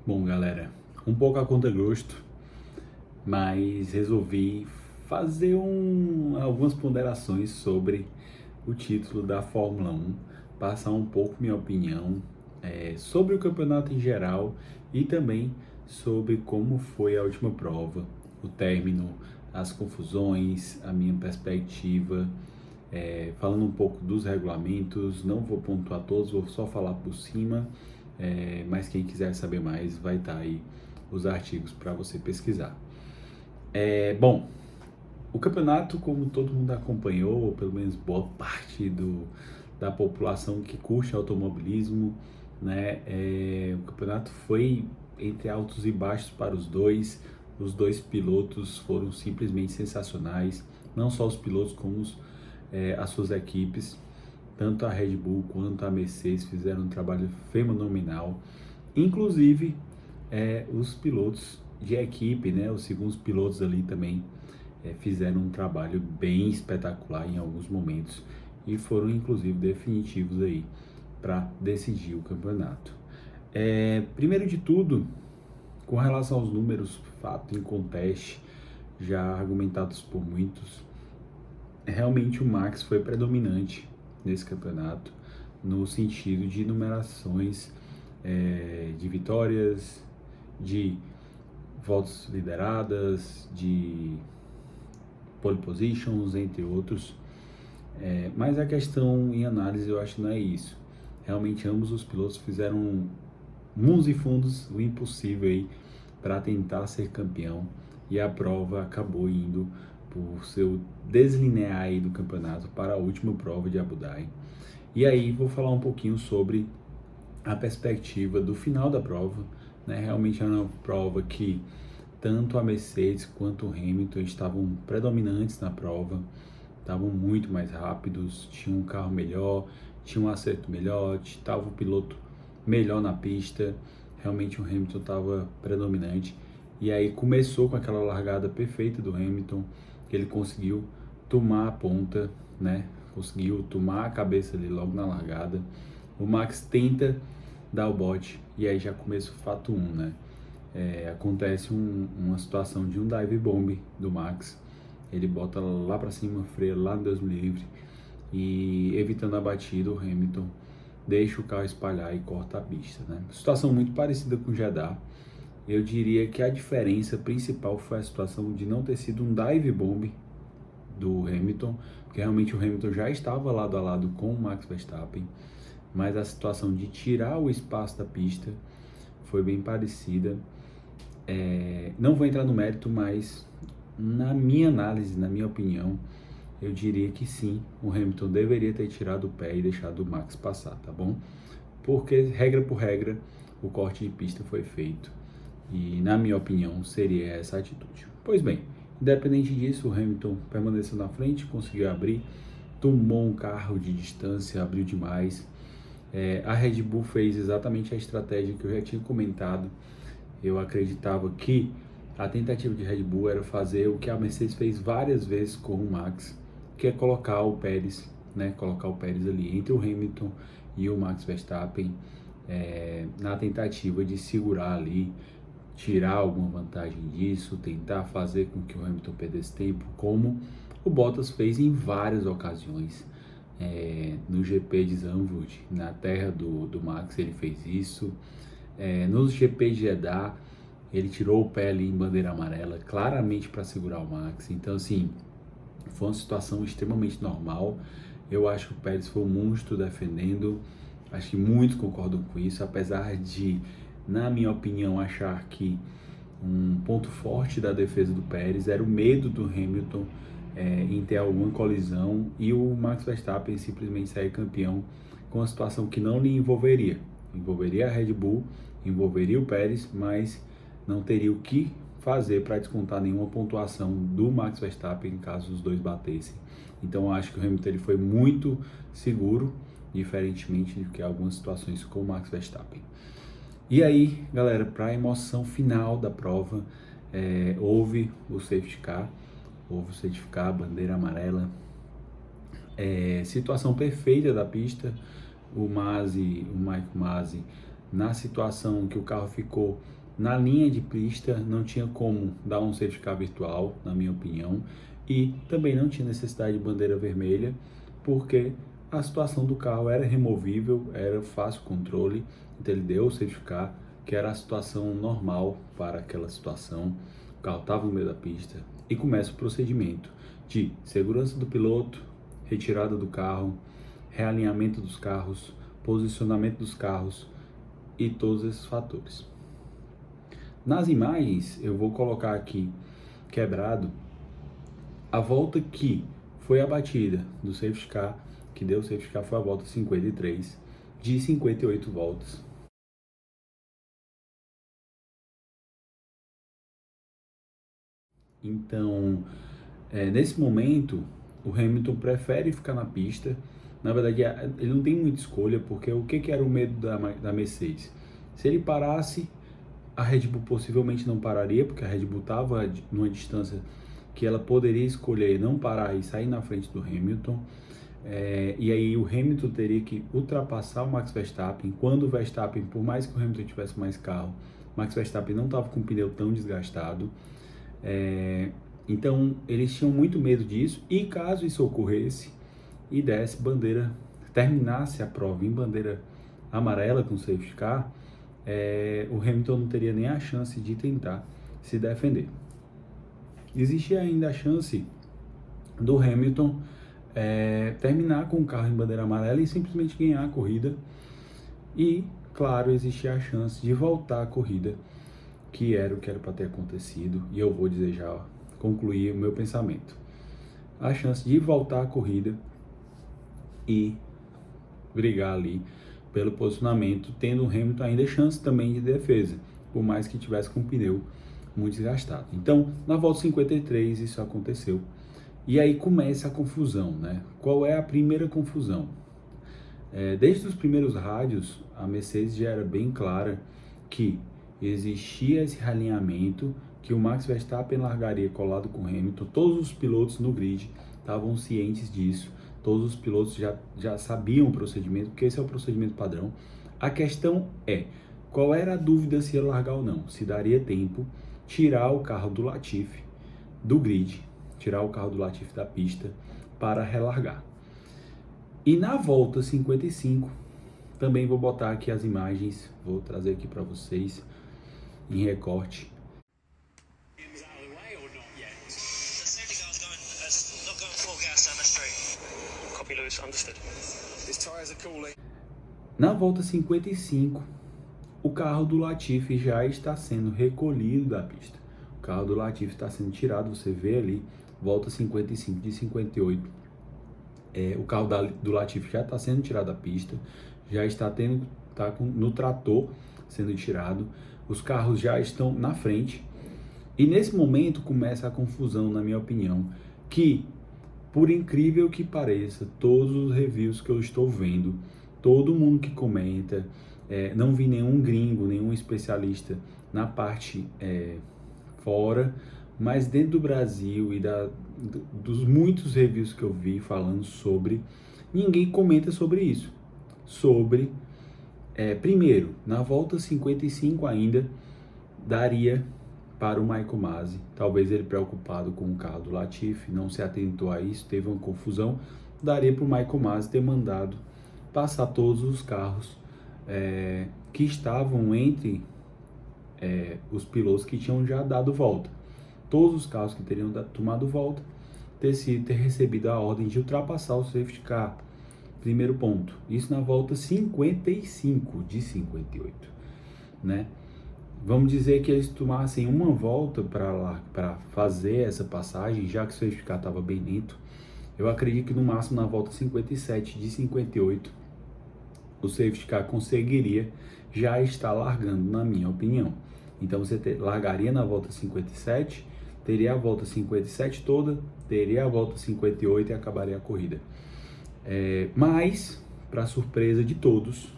Bom, galera, um pouco a conta-gosto, mas resolvi fazer algumas ponderações sobre o título da Fórmula 1, passar um pouco minha opinião sobre o campeonato em geral e também sobre como foi a última prova, o término, as confusões, a minha perspectiva, falando um pouco dos regulamentos. Não vou pontuar todos, vou só falar por cima, mas quem quiser saber mais vai estar aí os artigos para você pesquisar. Bom, o campeonato, como todo mundo acompanhou, ou pelo menos boa parte da população que curte automobilismo, né? O campeonato foi entre altos e baixos para os dois pilotos foram simplesmente sensacionais, não só os pilotos como as suas equipes, tanto a Red Bull quanto a Mercedes fizeram um trabalho fenomenal, inclusive os pilotos de equipe, né, os segundos pilotos ali também fizeram um trabalho bem espetacular em alguns momentos e foram inclusive definitivos aí para decidir o campeonato. Primeiro de tudo, com relação aos números, fato em conteste, já argumentados por muitos, realmente o Max foi predominante nesse campeonato no sentido de numerações, de vitórias, de voltas lideradas, de pole positions, entre outros. Mas a questão em análise eu acho que não é isso. Realmente ambos os pilotos fizeram mundos e fundos o impossível aí para tentar ser campeão, e a prova acabou indo por seu deslinear aí do campeonato para a última prova de Abu Dhabi. E aí vou falar um pouquinho sobre a perspectiva do final da prova, né? Realmente era uma prova que tanto a Mercedes quanto o Hamilton estavam predominantes na prova, estavam muito mais rápidos, tinham um carro melhor, tinham um acerto melhor, estava o piloto melhor na pista. Realmente o Hamilton estava predominante. E aí começou com aquela largada perfeita do Hamilton, que ele conseguiu tomar a ponta, né? Conseguiu tomar a cabeça ali logo na largada. O Max tenta dar o bote e aí já começa o fato 1, né? Acontece uma situação de um dive bomb do Max. Ele bota lá para cima, freia lá no Deus me livre, e evitando a batida, o Hamilton deixa o carro espalhar e corta a pista, né? Situação muito parecida com o Jeddah. Eu diria que a diferença principal foi a situação de não ter sido um dive bomb do Hamilton, porque realmente o Hamilton já estava lado a lado com o Max Verstappen, mas a situação de tirar o espaço da pista foi bem parecida. Não vou entrar no mérito, mas na minha análise, na minha opinião, eu diria que sim, o Hamilton deveria ter tirado o pé e deixado o Max passar, tá bom? Porque, regra por regra, o corte de pista foi feito. E, na minha opinião, seria essa a atitude. Pois bem, independente disso, o Hamilton permaneceu na frente, conseguiu abrir, tomou um carro de distância, abriu demais. A Red Bull fez exatamente a estratégia que eu já tinha comentado. Eu acreditava que a tentativa de Red Bull era fazer o que a Mercedes fez várias vezes com o Max, que é colocar o Pérez, né? Colocar o Pérez ali entre o Hamilton e o Max Verstappen, na tentativa de segurar ali, tirar alguma vantagem disso, tentar fazer com que o Hamilton perdesse tempo, como o Bottas fez em várias ocasiões. No GP de Zandvoort, na terra do Max, ele fez isso. Nos GP de Jeddah, ele tirou o pé ali em bandeira amarela, claramente para segurar o Max. Então, assim, foi uma situação extremamente normal. Eu acho que o Pérez foi um monstro defendendo. Acho que muitos concordam com isso, apesar de, na minha opinião, achar que um ponto forte da defesa do Pérez era o medo do Hamilton em ter alguma colisão e o Max Verstappen simplesmente sair campeão com uma situação que não lhe envolveria. Envolveria a Red Bull, envolveria o Pérez, mas não teria o que fazer para descontar nenhuma pontuação do Max Verstappen caso os dois batessem. Então eu acho que o Hamilton ele foi muito seguro, diferentemente do que algumas situações com o Max Verstappen. E aí, galera, para a emoção final da prova, houve o safety car, bandeira amarela, situação perfeita da pista. O Masi, o Mike Masi, na situação que o carro ficou na linha de pista, não tinha como dar um safety car virtual, na minha opinião, e também não tinha necessidade de bandeira vermelha, porque a situação do carro era removível, era fácil controle, então ele deu o safety car, que era a situação normal para aquela situação. O carro estava no meio da pista e começa o procedimento de segurança do piloto, retirada do carro, realinhamento dos carros, posicionamento dos carros e todos esses fatores. Nas imagens eu vou colocar aqui quebrado a volta que foi abatida do safety car, que deu o safety car, foi a volta 53 de 58 voltas. Então, nesse momento, o Hamilton prefere ficar na pista. Na verdade, ele não tem muita escolha, porque o que era o medo da Mercedes? Se ele parasse, a Red Bull possivelmente não pararia, porque a Red Bull estava numa distância que ela poderia escolher não parar e sair na frente do Hamilton. E aí o Hamilton teria que ultrapassar o Max Verstappen. Quando o Verstappen, por mais que o Hamilton tivesse mais carro, o Max Verstappen não estava com o pneu tão desgastado. Então eles tinham muito medo disso, e caso isso ocorresse e desse bandeira, terminasse a prova em bandeira amarela com safety car, o Hamilton não teria nem a chance de tentar se defender. Existia ainda a chance do Hamilton terminar com o carro em bandeira amarela e simplesmente ganhar a corrida, e claro, existia a chance de voltar a corrida, que era o que era para ter acontecido, e eu vou dizer já, concluir o meu pensamento. A chance de voltar a corrida e brigar ali pelo posicionamento, tendo o Hamilton ainda chance também de defesa, por mais que tivesse com o pneu muito desgastado. Então, na volta 53 isso aconteceu. E aí começa a confusão, né? Qual é a primeira confusão? Desde os primeiros rádios, a Mercedes já era bem clara que existia esse realinhamento, que o Max Verstappen largaria colado com o Hamilton. Todos os pilotos no grid estavam cientes disso, todos os pilotos já sabiam o procedimento, porque esse é o procedimento padrão. A questão é, qual era a dúvida se ia largar ou não? Se daria tempo tirar o carro do Latifi do grid, tirar o carro do Latifi da pista para relargar. E na volta 55, também vou botar aqui as imagens, vou trazer aqui para vocês em recorte. Na volta 55, o carro do Latifi já está sendo recolhido da pista. O carro do Latifi está sendo tirado, você vê ali, volta 55 de 58. O carro do Latifi já está sendo tirado da pista, já está no trator sendo tirado, os carros já estão na frente, e nesse momento começa a confusão, na minha opinião, que, por incrível que pareça, todos os reviews que eu estou vendo, todo mundo que comenta, não vi nenhum gringo, nenhum especialista na parte fora, mas dentro do Brasil e dos muitos reviews que eu vi falando sobre, ninguém comenta sobre isso. Primeiro, na volta 55 ainda, daria para o Michael Masi, talvez ele preocupado com o carro do Latifi, não se atentou a isso, teve uma confusão, daria para o Michael Masi ter mandado passar todos os carros que estavam entre os pilotos que tinham já dado volta. Todos os carros que teriam tomado volta, ter recebido a ordem de ultrapassar o safety car. Primeiro ponto, isso na volta 55 de 58, né? Vamos dizer que eles tomassem uma volta para fazer essa passagem, já que o safety car estava bem lento. Eu acredito que no máximo na volta 57 de 58, o safety car conseguiria já estar largando, na minha opinião. Então você largaria na volta 57, teria a volta 57 toda, teria a volta 58 e acabaria a corrida. Mas, para surpresa de todos,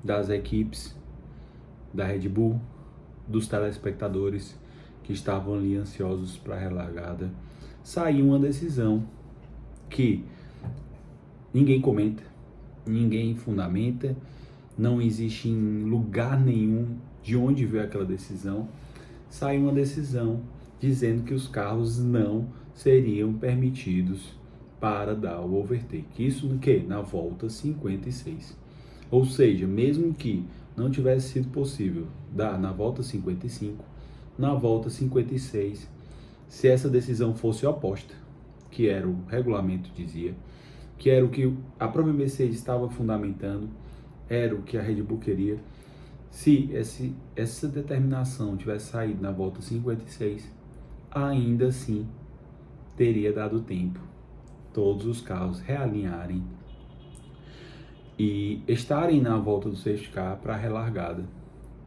das equipes, da Red Bull, dos telespectadores que estavam ali ansiosos para a relargada, saiu uma decisão que ninguém comenta, ninguém fundamenta, não existe em lugar nenhum de onde veio aquela decisão, saiu uma decisão dizendo que os carros não seriam permitidos para dar o overtake. Isso no quê? Na volta 56. Ou seja, mesmo que não tivesse sido possível dar na volta 55, na volta 56, se essa decisão fosse oposta, que era o regulamento dizia, que era o que a própria Mercedes estava fundamentando, era o que a Red Bull queria, se essa determinação tivesse saído na volta 56, ainda assim teria dado tempo todos os carros realinharem e estarem na volta do safety car para a relargada.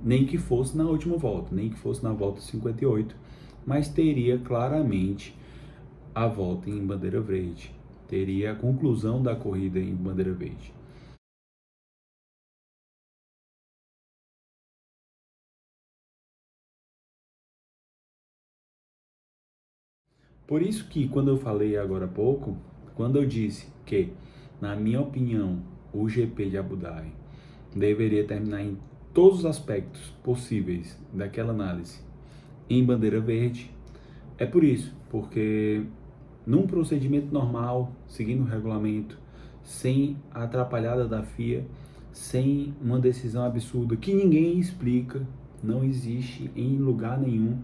Nem que fosse na última volta, nem que fosse na volta 58, mas teria claramente a volta em bandeira verde, teria a conclusão da corrida em bandeira verde. Por isso que quando eu falei agora há pouco, quando eu disse que, na minha opinião, o GP de Abu Dhabi deveria terminar em todos os aspectos possíveis daquela análise em bandeira verde, é por isso, porque num procedimento normal, seguindo o regulamento, sem a atrapalhada da FIA, sem uma decisão absurda que ninguém explica, não existe em lugar nenhum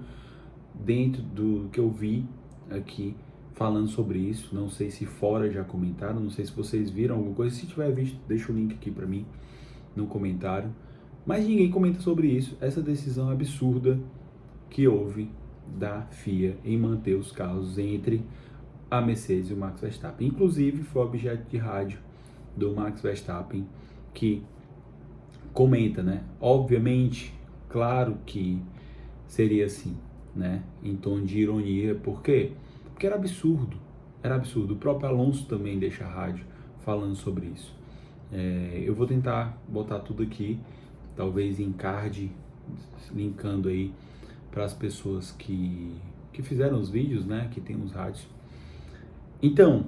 dentro do que eu vi aqui falando sobre isso. Não sei se fora já comentaram, não sei se vocês viram alguma coisa. Se tiver visto, deixa o link aqui para mim no comentário. Mas ninguém comenta sobre isso, essa decisão absurda que houve da FIA em manter os carros entre a Mercedes e o Max Verstappen. Inclusive, foi objeto de rádio do Max Verstappen que comenta, né? Obviamente, claro que seria assim, né? Em tom de ironia. Por quê? Porque era absurdo. Era absurdo. O próprio Alonso também deixa a rádio falando sobre isso. Eu vou tentar botar tudo aqui, talvez em card, linkando aí para as pessoas que fizeram os vídeos, né? Que tem os rádios. Então,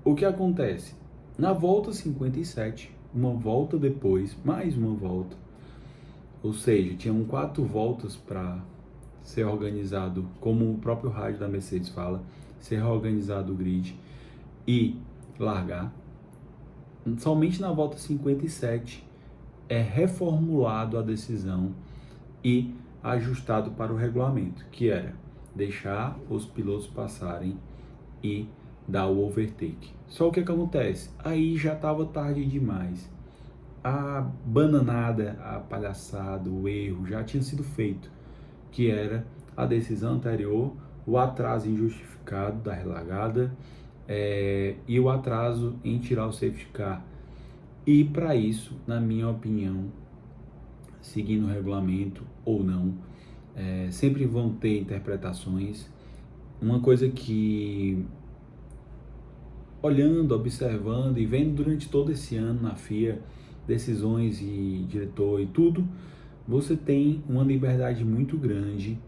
o que acontece? Na volta 57, uma volta depois, mais uma volta, ou seja, tinham 4 voltas para ser organizado, como o próprio rádio da Mercedes fala, ser organizado o grid e largar. Somente na volta 57 é reformulado a decisão e ajustado para o regulamento, que era deixar os pilotos passarem e dar o overtake. Só o que acontece? Aí já estava tarde demais. A bananada, a palhaçada, o erro já tinha sido feito, que era a decisão anterior, o atraso injustificado da relargada e o atraso em tirar o safety car. E para isso, na minha opinião, seguindo o regulamento ou não, sempre vão ter interpretações. Uma coisa que, olhando, observando e vendo durante todo esse ano na FIA, decisões e diretor e tudo, você tem uma liberdade muito grande,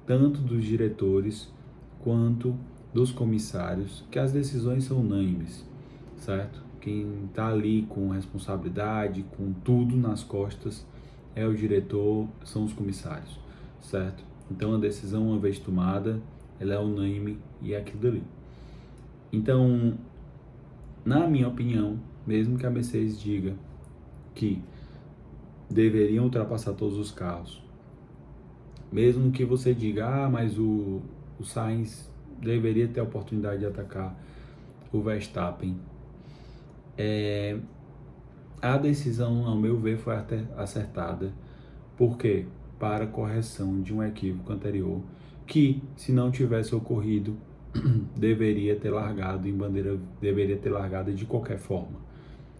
tanto dos diretores quanto dos comissários, que as decisões são unânimes, certo? Quem está ali com responsabilidade, com tudo nas costas, é o diretor, são os comissários, certo? Então a decisão, uma vez tomada, ela é unânime e é aquilo dali. Então, na minha opinião, mesmo que a Mercedes diga que deveriam ultrapassar todos os carros, mesmo que você diga, mas o Sainz deveria ter a oportunidade de atacar o Verstappen, a decisão, ao meu ver, foi até acertada. Por quê? Para correção de um equívoco anterior, que, se não tivesse ocorrido, deveria ter largado de qualquer forma.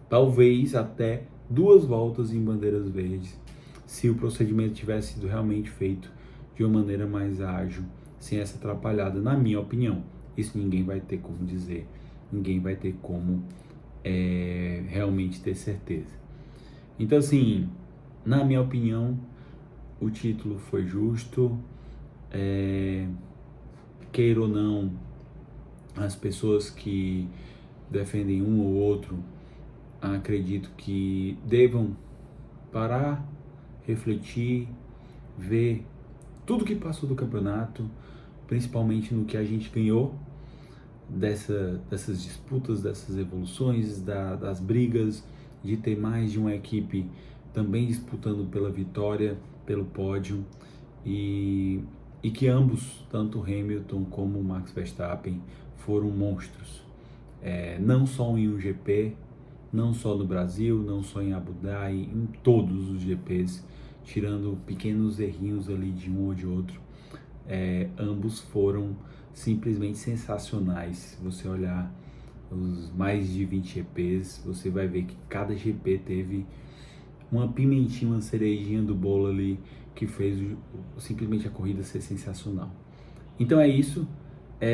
Talvez até 2 voltas em bandeiras verdes, se o procedimento tivesse sido realmente feito de uma maneira mais ágil, sem essa atrapalhada, na minha opinião. Isso ninguém vai ter como dizer, ninguém vai ter como realmente ter certeza. Então, assim, na minha opinião, o título foi justo. Queira ou não, as pessoas que defendem um ou outro, acredito que devam parar, refletir, ver tudo que passou do campeonato, principalmente no que a gente ganhou dessas disputas, dessas evoluções, das brigas, de ter mais de uma equipe também disputando pela vitória, pelo pódio, e que ambos, tanto Hamilton como Max Verstappen, foram monstros. Não só em um GP, não só no Brasil, não só em Abu Dhabi, em todos os GPs, tirando pequenos errinhos ali de um ou de outro, ambos foram simplesmente sensacionais. Se você olhar os mais de 20 GPs, você vai ver que cada GP teve uma pimentinha, uma cerejinha do bolo ali, que fez simplesmente a corrida ser sensacional. Então é isso.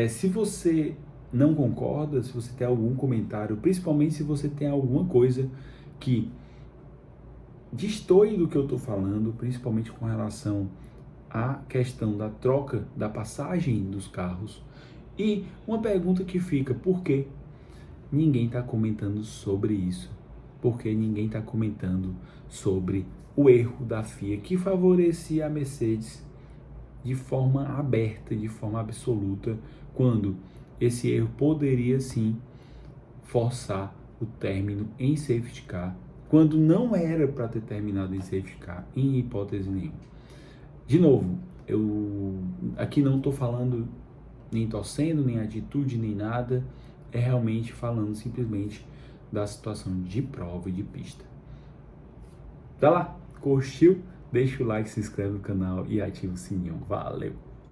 Se você não concorda, se você tem algum comentário, principalmente se você tem alguma coisa que destoe do que eu estou falando, principalmente com relação à questão da troca, da passagem dos carros, e uma pergunta que fica: por que ninguém está comentando sobre isso? Por que ninguém está comentando sobre o erro da FIA que favorecia a Mercedes de forma aberta, de forma absoluta, quando esse erro poderia sim forçar o término em safety car, quando não era para ter terminado em safety car, em hipótese nenhuma. De novo, eu aqui não estou falando nem torcendo, nem atitude, nem nada, é realmente falando simplesmente da situação de prova e de pista. Tá lá, curtiu? Deixa o like, se inscreve no canal e ativa o sininho. Valeu!